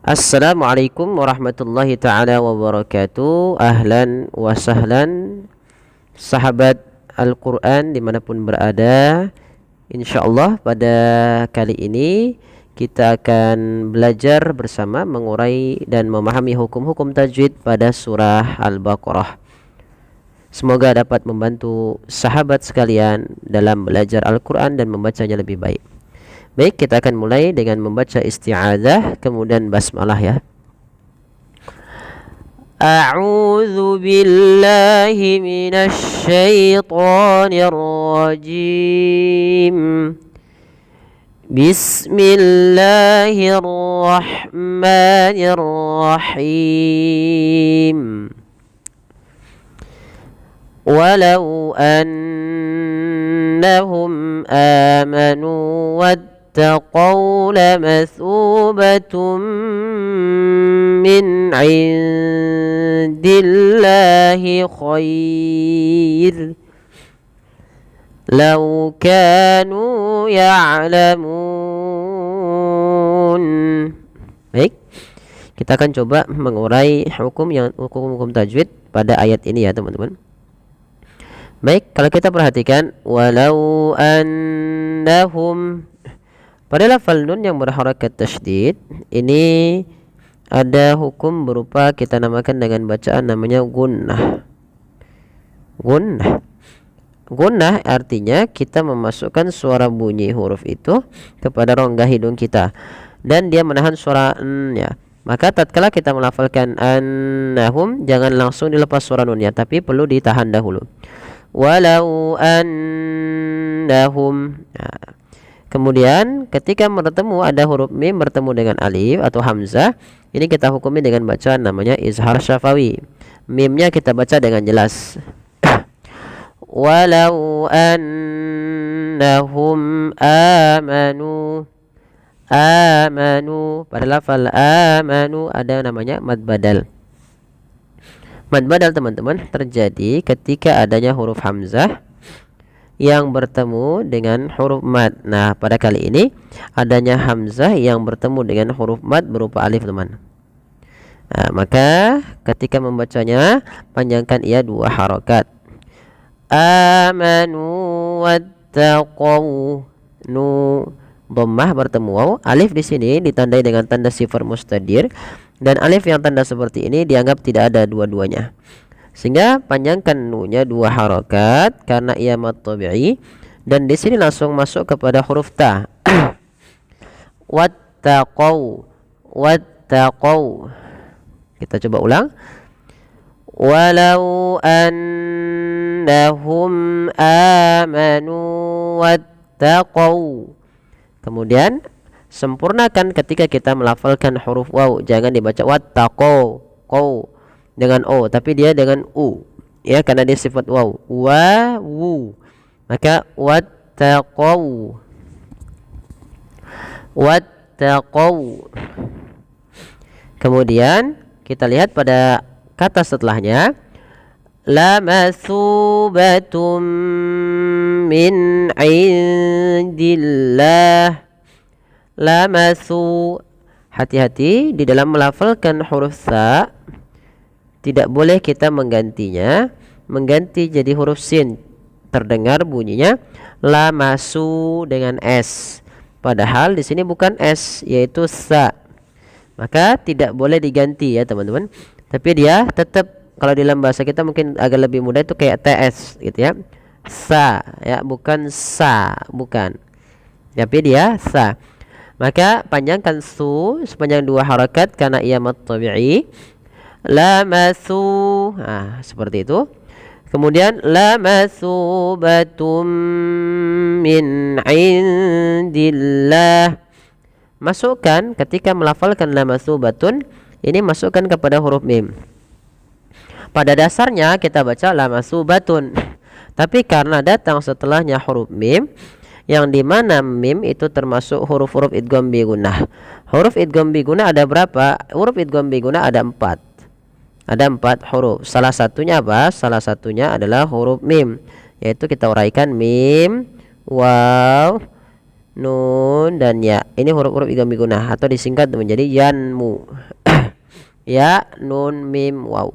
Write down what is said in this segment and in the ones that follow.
Assalamualaikum warahmatullahi ta'ala wabarakatuh. Ahlan wa sahlan sahabat Al-Quran dimanapun berada. InsyaAllah pada kali ini kita akan belajar bersama mengurai dan memahami hukum-hukum tajwid pada surah Al-Baqarah. Semoga dapat membantu sahabat sekalian dalam belajar Al-Quran dan membacanya lebih baik. Baik, kita akan mulai dengan membaca isti'adzah kemudian basmalah ya. A'udzu billahi minasy syaithanir rajim. Bismillahirrahmanirrahim. Walau annahum amanu واتقوا لمثوبة من عند الله خير لو كانوا يعلمون. Baik, kita akan coba mengurai hukum tajwid pada ayat ini ya teman-teman. Baik, kalau kita perhatikan walau annahum, pada lafal nun yang berharakat tasydid ini ada hukum berupa kita namakan dengan bacaan namanya gunnah. Gunnah artinya kita memasukkan suara bunyi huruf itu kepada rongga hidung kita dan dia menahan suara n ya. Maka tatkala kita melafalkan annahum jangan langsung dilepas suara nunnya tapi perlu ditahan dahulu. Walau annahum. Nah, kemudian ketika bertemu ada huruf mim bertemu dengan alif atau hamzah, ini kita hukumi dengan bacaan namanya izhar syafawi. Mimnya kita baca dengan jelas. Walau annahum amanu. Pada lafal amanu ada namanya mad badal. Mad badal teman-teman terjadi ketika adanya huruf hamzah yang bertemu dengan huruf mad. Nah, pada kali ini adanya hamzah yang bertemu dengan huruf mad berupa alif teman. Nah, maka ketika membacanya panjangkan ia 2 harakat. Amanu wattaqau. Nu dhammah bertemu waw. Alif di sini ditandai dengan tanda sifar mustadir dan alif yang tanda seperti ini dianggap tidak ada dua-duanya. Sehingga panjangkan nunya 2 harakat karena ia mad tabi'i dan di sini langsung masuk kepada huruf ta. Wattaqau. Kita coba ulang. Walau annahum amanu wattaqau. Kemudian sempurnakan ketika kita melafalkan huruf waw, jangan dibaca wattaqau dengan o tapi dia dengan u ya karena dia sifat waw wu, maka wattaqau. Kemudian kita lihat pada kata setelahnya lamatsubatum min indillah. Lamatsu, hati-hati di dalam melafalkan huruf sa tidak boleh kita mengganti jadi huruf sin. Terdengar bunyinya lamasu dengan s. Padahal di sini bukan s yaitu sa. Maka tidak boleh diganti ya teman-teman. Tapi dia tetap kalau di dalam bahasa kita mungkin agak lebih mudah itu kayak ts gitu ya. Sa ya, bukan sa, bukan. Tapi dia sa. Maka panjangkan su sepanjang 2 harakat karena ia mad tabi'i. Lamatsu. Nah, seperti itu. Kemudian lamatsubatum min indillah. Masukkan ketika melafalkan lamatsubatun ini masukkan kepada huruf mim. Pada dasarnya kita baca lamatsubatun. Tapi karena datang setelahnya huruf mim yang dimana mim itu termasuk huruf-huruf idgham bi gunnah. Huruf idgham bi gunnah ada berapa? Huruf idgham bi gunnah ada 4. Ada 4 huruf. Salah satunya apa? Salah satunya adalah huruf mim, yaitu kita uraikan mim, waw, nun dan ya. Ini huruf-huruf idgham bigunah atau disingkat menjadi yanmu. Ya, nun, mim, waw.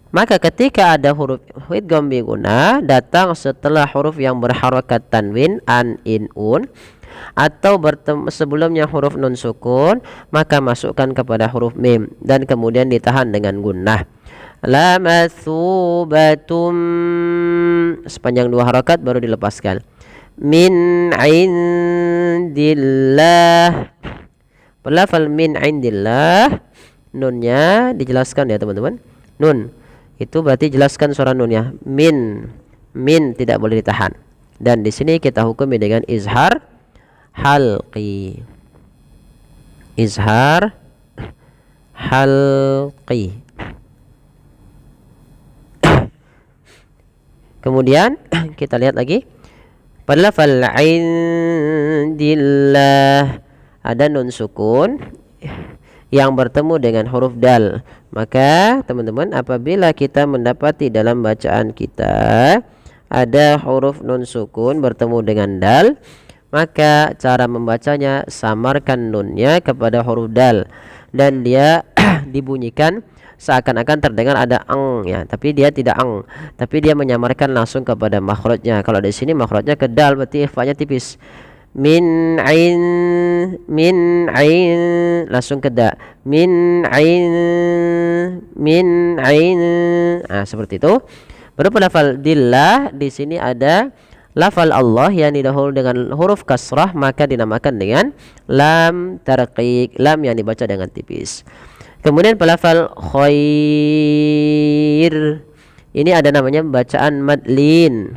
Maka ketika ada huruf idgham bigunah datang setelah huruf yang berharokat tanwin an, in, un, atau sebelumnya huruf nun sukun, maka masukkan kepada huruf mim dan kemudian ditahan dengan gunnah. Lamatsubatum, sepanjang 2 harokat baru dilepaskan. Min indillah, pelafal min indillah, nunnya dijelaskan ya teman-teman. Nun itu berarti jelaskan suara nunnya. Min tidak boleh ditahan. Dan di sini kita hukumi dengan izhar halqi. Izhar halqi. Kemudian kita lihat lagi. Pada lafal indillah ada nun sukun yang bertemu dengan huruf dal. Maka teman-teman, apabila kita mendapati dalam bacaan kita ada huruf nun sukun bertemu dengan dal, maka cara membacanya samarkan nunnya kepada huruf dal dan dia dibunyikan seakan-akan terdengar ada ang ya, tapi dia tidak ang, tapi dia menyamarkan langsung kepada makhrajnya. Kalau di sini makhrajnya ke dal, berarti fa-nya tipis. Min ain langsung ke da. Min ain. Nah, seperti itu. Baru pada lafal dillah di sini ada lafal Allah yang didahului dengan huruf kasrah, maka dinamakan dengan lam tarqiq, lam yang dibaca dengan tipis. Kemudian pada lafal khair ini ada namanya bacaan madlin.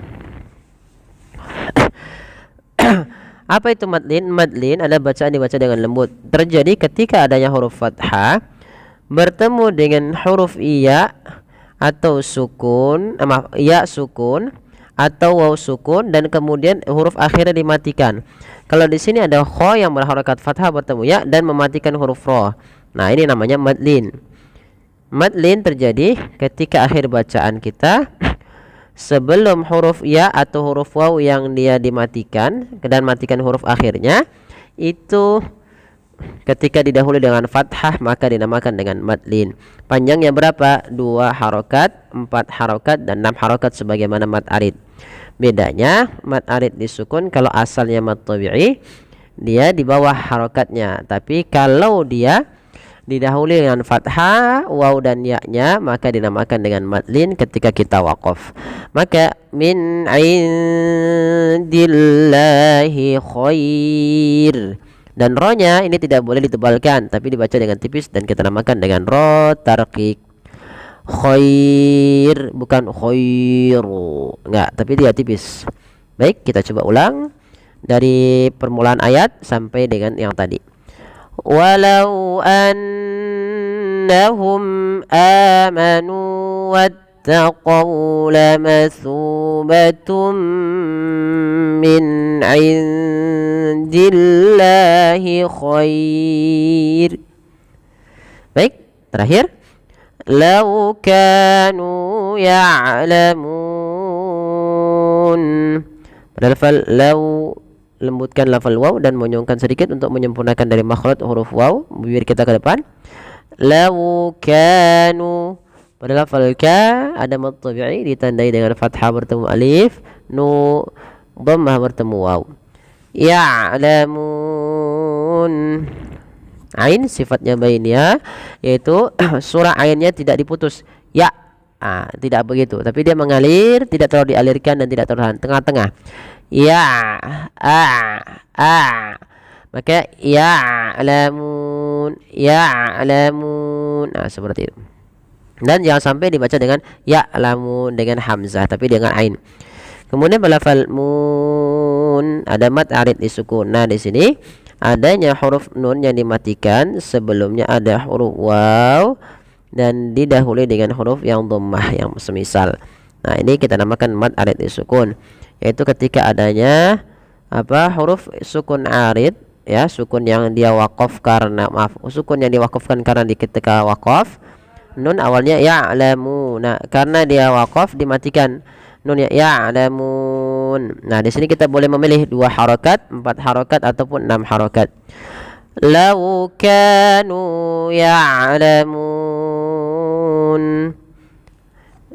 Apa itu madlin? Madlin adalah bacaan dibaca dengan lembut. Terjadi ketika adanya huruf fathah bertemu dengan huruf iya atau sukun, ya sukun atau waw sukun, dan kemudian huruf akhirnya dimatikan. Kalau di sini ada kha yang berharakat fathah bertemu ya dan mematikan huruf ra. Nah, ini namanya madlin. Madlin terjadi ketika akhir bacaan kita sebelum huruf ya atau huruf waw yang dia dimatikan dan matikan huruf akhirnya itu ketika didahului dengan fathah maka dinamakan dengan madlin. Panjangnya berapa? 2 harokat, 4 harokat dan 6 harokat sebagaimana mad arid. Bedanya mad arid disukun kalau asalnya mad tabi'i dia di bawah harokatnya, tapi kalau dia didahului dengan fathah waw dan ya-nya maka dinamakan dengan madlin ketika kita waqaf. Maka min indillahi khair, dan ro-nya ini tidak boleh ditebalkan tapi dibaca dengan tipis dan kita namakan dengan ro tarqiq. Khair bukan khairu, enggak, tapi dia tipis. Baik, kita coba ulang dari permulaan ayat sampai dengan yang tadi. Walau annahum amanu wattaqaw lamathubatum min indillahi khair. Baik, terakhir. Lau kanu ya'lamun. Pada lafal lau lembutkan lafal waw dan monyongkan sedikit untuk menyempurnakan dari makhraj huruf waw bibir kita ke depan. Lau kanu. Pada lafal ka ada mad tabi'i ditandai dengan fathah bertemu alif, nu dhammah bertemu waw. Ya'lamun. Ain sifatnya bainiyah, yaitu surah ainnya tidak diputus ya, tidak begitu, tapi dia mengalir, tidak terlalu dialirkan dan tidak terlalu tengah-tengah. Ya, maka ya'lamun, ya'lamun. Nah, seperti itu. Dan jangan sampai dibaca dengan ya'lamun dengan hamzah, tapi dengan ain. Kemudian lafal mun ada mad arid disukun. Nah, di sini adanya huruf nun yang dimatikan, sebelumnya ada huruf waw dan didahului dengan huruf yang dhammah yang semisal. Nah, ini kita namakan mad arid disukun, yaitu ketika adanya huruf sukun arid ya, sukun yang dia waqaf karena sukun yang diwakafkan karena di ketika waqaf nun awalnya ya'lamu. Nah, karena dia waqaf dimatikan nunnya ya'lamun. ya'lamun. Nah, di sini kita boleh memilih 2 harokat, 4 harokat ataupun 6 harokat. Law kanu ya'lamun.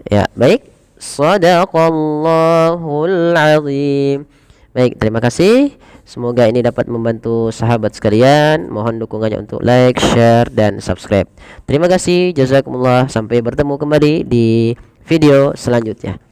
Ya, baik. Shadaqallahul azim. Baik, terima kasih. Semoga ini dapat membantu sahabat sekalian. Mohon dukungannya untuk like, share, dan subscribe. Terima kasih. Jazakumullah. Sampai bertemu kembali di video selanjutnya.